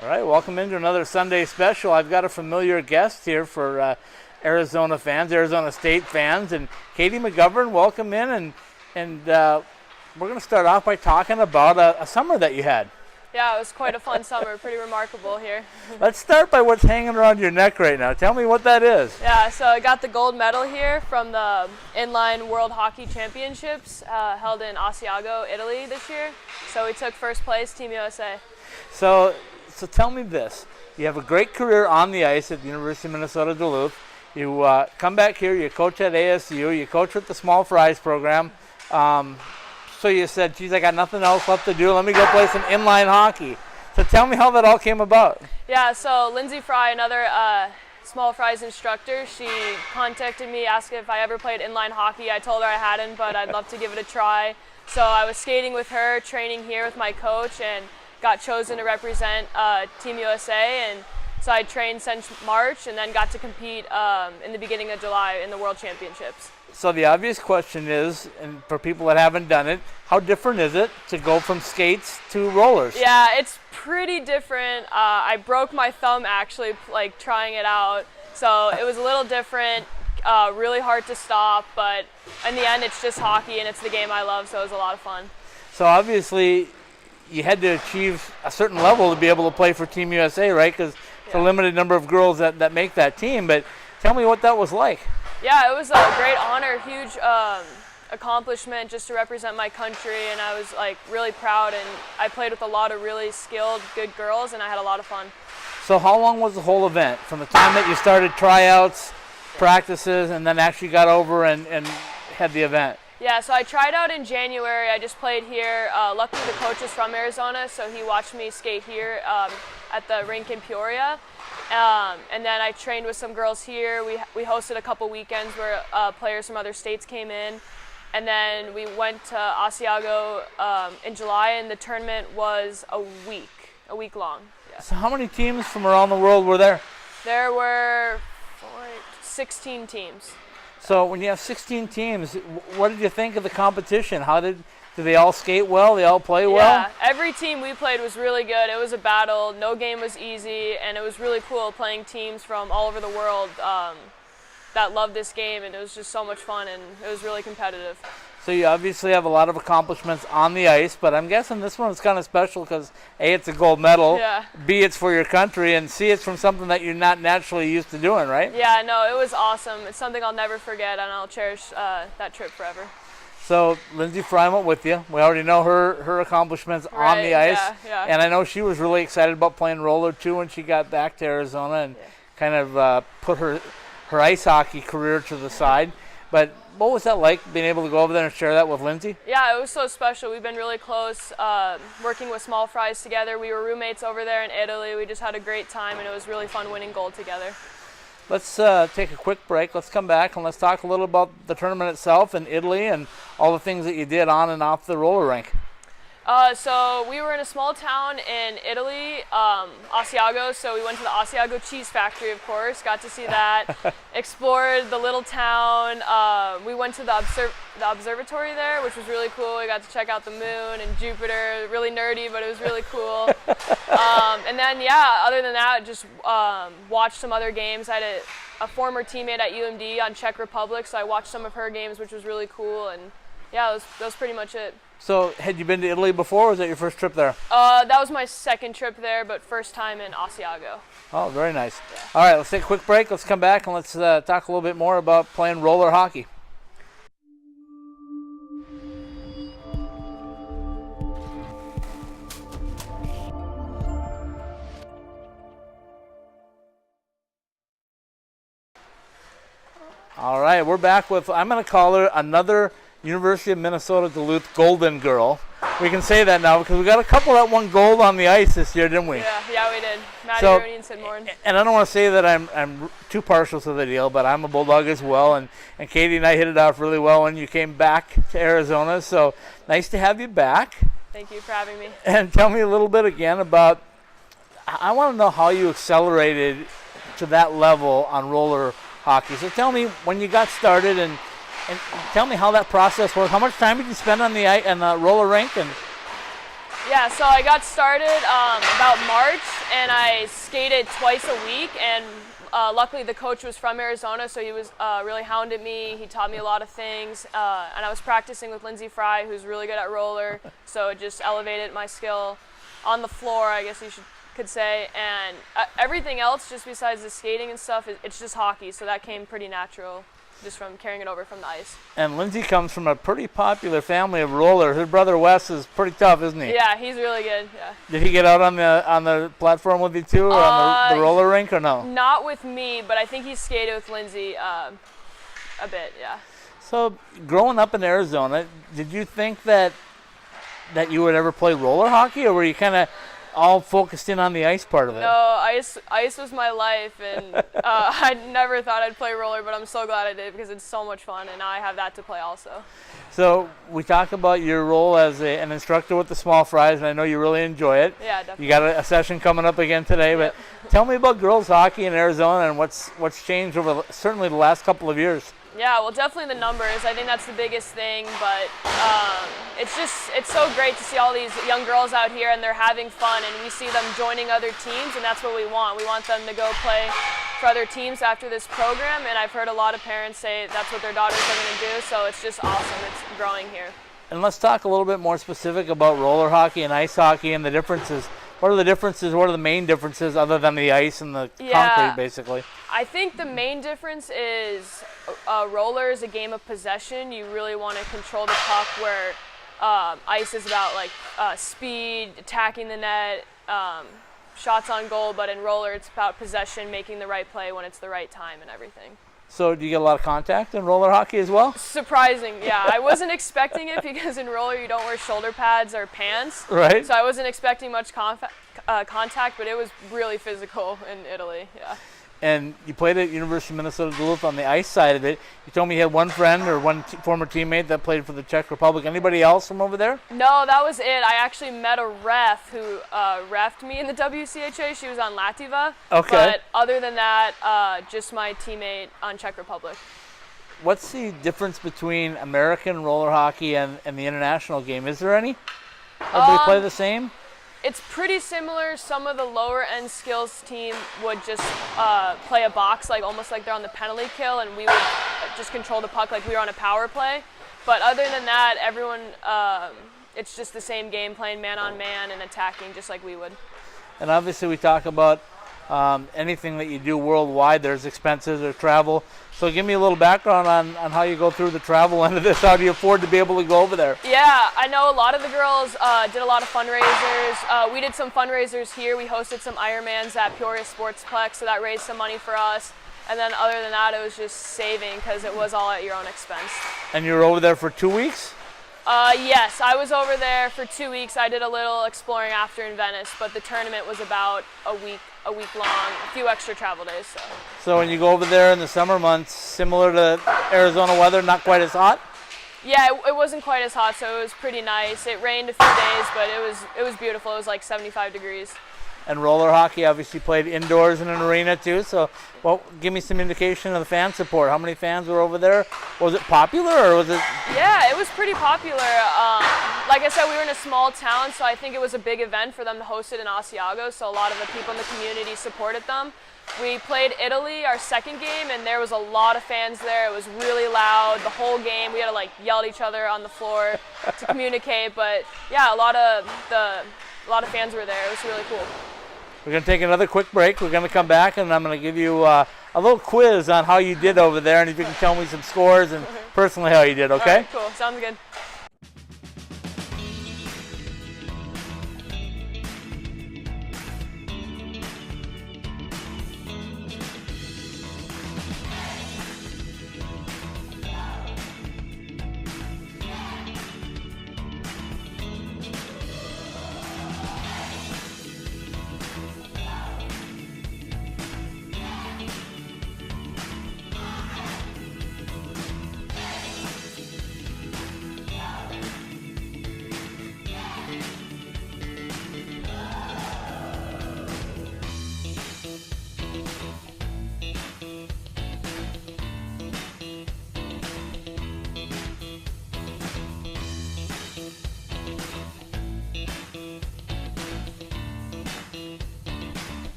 All right, welcome into another Sunday special. I've got a familiar guest here for Arizona fans, Arizona State fans, and Katie McGovern. Welcome in, and we're going to start off by talking about a summer that you had. Yeah, it was quite a fun summer, pretty remarkable here. Let's start by what's hanging around your neck right now. Tell me what that is. Yeah, so I got the gold medal here from the Inline World Hockey Championships held in Asiago, Italy this year. So we took first place, Team USA. So tell me this. You have a great career on the ice at the University of Minnesota Duluth. You come back here, you coach at ASU, you coach with the Small Fries program. So you said, geez, I got nothing else left to do. Let me go play some inline hockey. So tell me how that all came about. Yeah, so Lindsay Fry, another Small Fries instructor, she contacted me, asked if I ever played inline hockey. I told her I hadn't, but I'd love to give it a try. So I was skating with her, training here with my coach, and got chosen to represent Team USA. And so I trained since March and then got to compete in the beginning of July in the World Championships. So the obvious question is, and for people that haven't done it, how different is it to go from skates to rollers? Yeah, it's pretty different. I broke my thumb actually, like trying it out. So it was a little different, really hard to stop, but in the end it's just hockey and it's the game I love, so it was a lot of fun. So obviously you had to achieve a certain level to be able to play for Team USA, right? Because it's a limited number of girls that make that team, but tell me what that was like. Yeah, it was a great honor, huge accomplishment just to represent my country, and I was like really proud, and I played with a lot of really skilled, good girls, and I had a lot of fun. So how long was the whole event? From the time that you started tryouts, practices, and then actually got over and had the event? Yeah, so I tried out in January. I just played here. Luckily, the coach is from Arizona, so he watched me skate here at the rink in Peoria. And then I trained with some girls here. We hosted a couple weekends where players from other states came in. And then we went to Asiago in July, and the tournament was a week long. Yeah. So how many teams from around the world were there? There were 16 teams. So when you have 16 teams, what did you think of the competition? Did they all skate well? They all play well? Yeah, every team we played was really good. It was a battle. No game was easy, and it was really cool playing teams from all over the world that loved this game, and it was just so much fun, and it was really competitive. So you obviously have a lot of accomplishments on the ice, but I'm guessing this one is kind of special because A, it's a gold medal, B, it's for your country, and C, it's from something that you're not naturally used to doing, right? Yeah, no, it was awesome. It's something I'll never forget, and I'll cherish that trip forever. So Lindsay Fry went with you. We already know her accomplishments on the ice, and I know she was really excited about playing roller too when she got back to Arizona and kind of put her ice hockey career to the side. But what was that like, being able to go over there and share that with Lindsay? Yeah, it was so special. We've been really close working with Small Fries together. We were roommates over there in Italy. We just had a great time, and it was really fun winning gold together. Let's take a quick break. Let's come back and let's talk a little about the tournament itself in Italy and all the things that you did on and off the roller rink. So we were in a small town in Italy, Asiago, so we went to the Asiago cheese factory, of course, got to see that, explored the little town. We went to the observatory there, which was really cool. We got to check out the moon and Jupiter, really nerdy, but it was really cool. And then, other than that, just watched some other games. I had a former teammate at UMD on Czech Republic, so I watched some of her games, which was really cool, and that was pretty much it. So had you been to Italy before, or was that your first trip there? That was my second trip there, but first time in Asiago. Oh, very nice. Yeah. All right, let's take a quick break. Let's come back and let's talk a little bit more about playing roller hockey. All right, we're back with, I'm going to call her another University of Minnesota Duluth Golden Girl. We can say that now because we got a couple that won gold on the ice this year, didn't we? Yeah, we did. Maddie Rooney and Sid Morin. And I don't want to say that I'm too partial to the deal, but I'm a Bulldog as well. And Katie and I hit it off really well when you came back to Arizona. So nice to have you back. Thank you for having me. And tell me a little bit again about, I want to know how you accelerated to that level on roller hockey. So tell me when you got started and tell me how that process worked. How much time did you spend on the roller rink? And Yeah, so I got started about March, and I skated twice a week, and luckily the coach was from Arizona, so he was really hounded me. He taught me a lot of things, and I was practicing with Lindsay Fry, who's really good at roller, so it just elevated my skill on the floor, I guess you could say, and everything else, just besides the skating and stuff, it's just hockey, so that came pretty natural, just from carrying it over from the ice. And Lindsay comes from a pretty popular family of rollers. Her brother Wes is pretty tough, isn't he? Yeah, he's really good. Yeah. Did he get out on the platform with you too, or on the roller rink, or no? Not with me, but I think he skated with Lindsay a bit. Yeah. So, growing up in Arizona, did you think that you would ever play roller hockey, or were you kind of all focused in on the ice part of it? No, ice was my life, and I never thought I'd play roller, but I'm so glad I did because it's so much fun, and now I have that to play also. So we talk about your role as an instructor with the small fries, and I know you really enjoy it. Yeah, definitely. You got a session coming up again today, Yep. but tell me about girls hockey in Arizona and what's changed over certainly the last couple of years. Yeah, well, definitely the numbers. I think that's the biggest thing, but it's so great to see all these young girls out here, and they're having fun, and we see them joining other teams, and that's what we want. We want them to go play for other teams after this program, and I've heard a lot of parents say that's what their daughters are going to do, so it's just awesome. It's growing here. And let's talk a little bit more specific about roller hockey and ice hockey and the differences. What are the differences? What are the main differences other than the ice and the concrete, basically? I think the main difference is roller is a game of possession. You really want to control the puck, where ice is about speed, attacking the net, shots on goal, but in roller it's about possession, making the right play when it's the right time and everything. So do you get a lot of contact in roller hockey as well? Surprising, yeah. I wasn't expecting it because in roller you don't wear shoulder pads or pants. Right. So I wasn't expecting much contact, but it was really physical in Italy, yeah. And you played at University of Minnesota Duluth on the ice side of it. You told me you had one friend or one former teammate that played for the Czech Republic. Anybody else from over there? No, that was it. I actually met a ref who refed me in the WCHA. She was on Lativa. Okay. But other than that, just my teammate on Czech Republic. What's the difference between American roller hockey and the international game? Is there any? Or do they play the same? It's pretty similar. Some of the lower end skills team would just play a box, almost like they're on the penalty kill, and we would just control the puck like we were on a power play. But other than that, everyone, it's just the same game, playing man on man and attacking just like we would. And obviously we talk about anything that you do worldwide, there's expenses or travel. So give me a little background on how you go through the travel end of this. How do you afford to be able to go over there? Yeah, I know a lot of the girls did a lot of fundraisers. We did some fundraisers here. We hosted some Ironmans at Peoria Sportsplex, so that raised some money for us. And then other than that, it was just saving because it was all at your own expense. And you were over there for 2 weeks? Yes, I was over there for 2 weeks. I did a little exploring after in Venice, but the tournament was about a week long, a few extra travel days. So when you go over there in the summer months, similar to Arizona weather, not quite as hot? Yeah, it wasn't quite as hot, so it was pretty nice. It rained a few days, but it was beautiful. It was like 75 degrees. And roller hockey obviously played indoors in an arena too. So, well, give me some indication of the fan support. How many fans were over there? Was it popular or was it? Yeah, it was pretty popular. Like I said, we were in a small town, so I think it was a big event for them to host it in Asiago. So a lot of the people in the community supported them. We played Italy our second game, and there was a lot of fans there. It was really loud the whole game. We had to yell at each other on the floor to communicate. But yeah, a lot of fans were there. It was really cool. We're going to take another quick break. We're going to come back, and I'm going to give you a little quiz on how you did over there, and if you can tell me some scores and personally how you did, okay? All right, cool. Sounds good.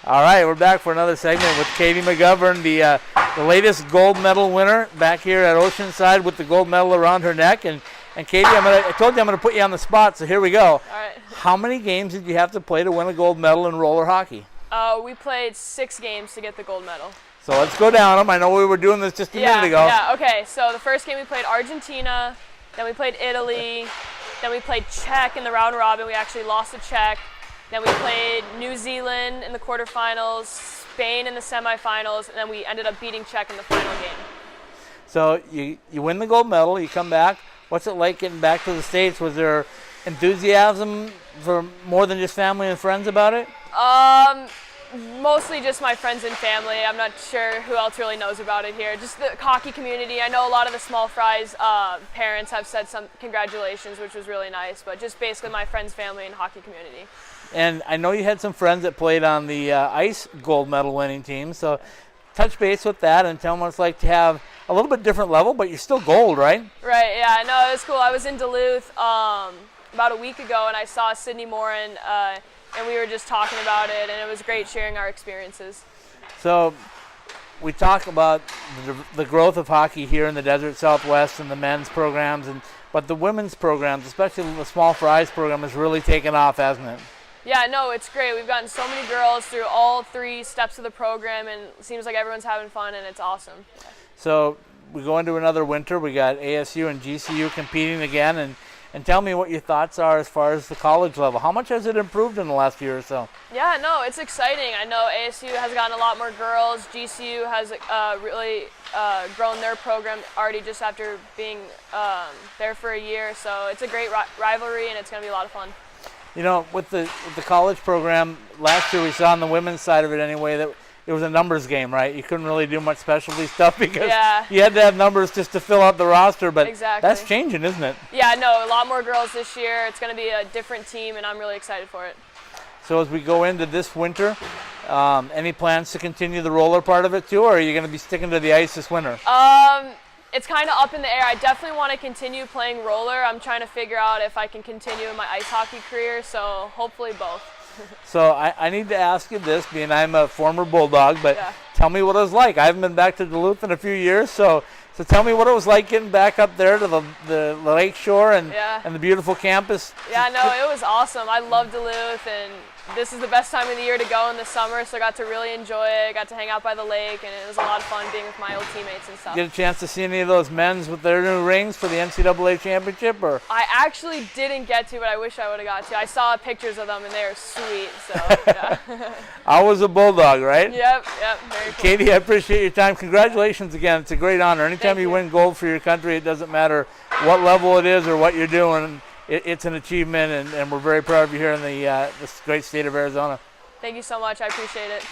All right, we're back for another segment with Katie McGovern, the latest gold medal winner, back here at Oceanside with the gold medal around her neck. And Katie, I told you I'm going to put you on the spot, so here we go. All right. How many games did you have to play to win a gold medal in roller hockey? We played 6 games to get the gold medal. So let's go down them. I know we were doing this just a minute ago. Yeah, okay. So the first game we played Argentina, then we played Italy, then we played Czech in the round robin. We actually lost to Czech. Then we played New Zealand in the quarterfinals, Spain in the semifinals, and then we ended up beating Czech in the final game. So you win the gold medal, you come back. What's it like getting back to the States? Was there enthusiasm for more than just family and friends about it? Mostly just my friends and family. I'm not sure who else really knows about it here. Just the hockey community. I know a lot of the small fries parents have said some congratulations, which was really nice, but just basically my friends, family, and hockey community. And I know you had some friends that played on the ice gold medal winning team, so touch base with that and tell them what it's like to have a little bit different level, but you're still gold, right? Right, yeah, no, it was cool. I was in Duluth about a week ago, and I saw Sydney Morin, and we were just talking about it, and it was great sharing our experiences. So we talk about the growth of hockey here in the Desert Southwest and the men's programs, but the women's programs, especially the small fries program, has really taken off, hasn't it? Yeah, no, it's great. We've gotten so many girls through all 3 steps of the program, and it seems like everyone's having fun, and it's awesome. So we go into another winter. We got ASU and GCU competing again, and tell me what your thoughts are as far as the college level. How much has it improved in the last year or so? Yeah, no, it's exciting. I know ASU has gotten a lot more girls. GCU has really grown their program already just after being there for a year. So it's a great rivalry, and it's going to be a lot of fun. You know, with the college program, last year we saw on the women's side of it anyway that it was a numbers game, right? You couldn't really do much specialty stuff because you had to have numbers just to fill out the roster, but that's changing, isn't it? Yeah, no, a lot more girls this year. It's going to be a different team, and I'm really excited for it. So as we go into this winter, any plans to continue the roller part of it too, or are you going to be sticking to the ice this winter? It's kind of up in the air. I definitely want to continue playing roller. I'm trying to figure out if I can continue in my ice hockey career, so hopefully both. So I need to ask you this, being I'm a former Bulldog, but tell me what it was like. I haven't been back to Duluth in a few years, so tell me what it was like getting back up there to the lake shore and the beautiful campus. Yeah, no, it was awesome. I love Duluth, and this is the best time of the year to go in the summer, so I got to really enjoy it. I got to hang out by the lake, and it was a lot of fun being with my old teammates and stuff. Get a chance to see any of those men's with their new rings for the NCAA championship? Or I actually didn't get to, but I wish I would have got to. I saw pictures of them, and they are sweet, so yeah. I was a Bulldog, right? Yep, very cool. Katie, I appreciate your time. Congratulations again. It's a great honor. Anytime you win gold for your country, it doesn't matter what level it is or what you're doing. It's an achievement, and we're very proud of you here in this great state of Arizona. Thank you so much. I appreciate it.